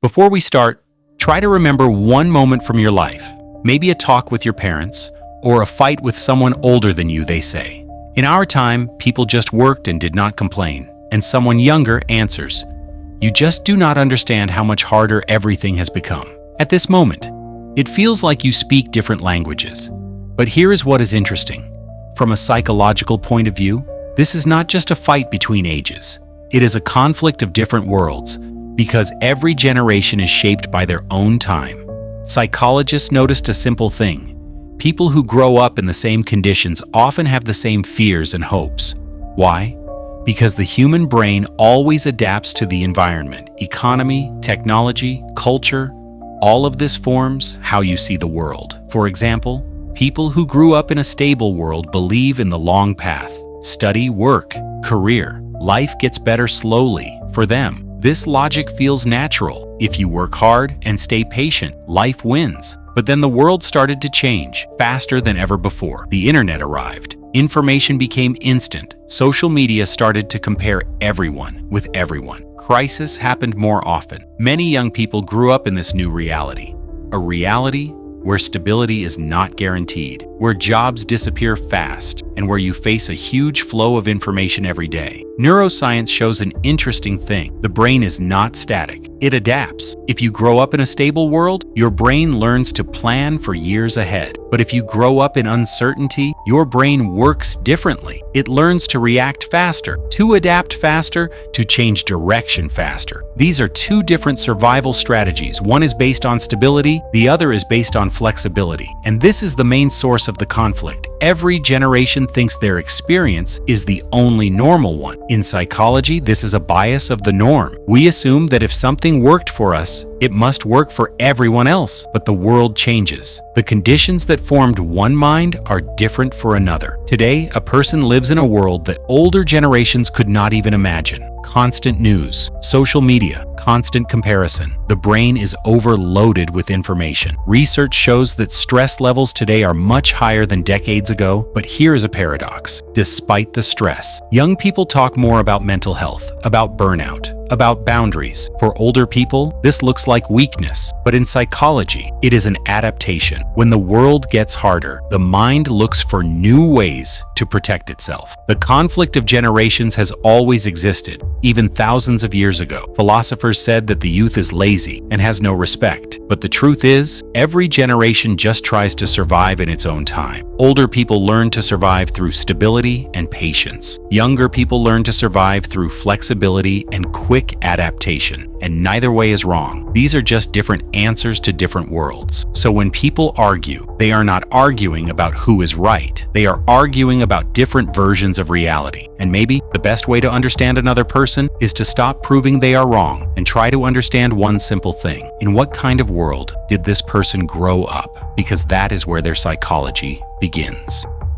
Before we start, try to remember one moment from your life, maybe a talk with your parents, or a fight with someone older than you, they say. In our time, people just worked and did not complain, and someone younger answers, "You just do not understand how much harder everything has become." At this moment, it feels like you speak different languages. But here is what is interesting. From a psychological point of view, this is not just a fight between ages. It is a conflict of different worlds, because every generation is shaped by their own time. Psychologists noticed a simple thing. People who grow up in the same conditions often have the same fears and hopes. Why? Because the human brain always adapts to the environment, economy, technology, culture. All of this forms how you see the world. For example, people who grew up in a stable world believe in the long path. Study, work, career. Life gets better slowly for them. This logic feels natural. If you work hard and stay patient, life wins. But then the world started to change faster than ever before. The internet arrived. Information became instant. Social media started to compare everyone with everyone. Crisis happened more often. Many young people grew up in this new reality. A reality where stability is not guaranteed, where jobs disappear fast, and where you face a huge flow of information every day. Neuroscience shows an interesting thing. The brain is not static. It adapts. If you grow up in a stable world, your brain learns to plan for years ahead. But if you grow up in uncertainty, your brain works differently. It learns to react faster, to adapt faster, to change direction faster. These are two different survival strategies. One is based on stability, the other is based on flexibility. And this is the main source of the conflict. Every generation thinks their experience is the only normal one. In psychology, this is a bias of the norm. We assume that if something worked for us, it must work for everyone else. But the world changes. The conditions that formed one mind are different for another. Today, a person lives in a world that older generations could not even imagine. Constant news, social media, constant comparison. The brain is overloaded with information. Research shows that stress levels today are much higher than decades ago, but here is a paradox. Despite the stress, young people talk more about mental health, about burnout, about boundaries. For older people, this looks like weakness, but in psychology, it is an adaptation. When the world gets harder, the mind looks for new ways to protect itself. The conflict of generations has always existed, even thousands of years ago. Philosophers said that the youth is lazy and has no respect. But the truth is, every generation just tries to survive in its own time. Older people learn to survive through stability and patience. Younger people learn to survive through flexibility and quick adaptation. And neither way is wrong. These are just different answers to different worlds. So when people argue, they are not arguing about who is right. They are arguing about different versions of reality. And maybe the best way to understand another person is to stop proving they are wrong and try to understand one simple thing. In what kind of world did this person grow up? Because that is where their psychology begins.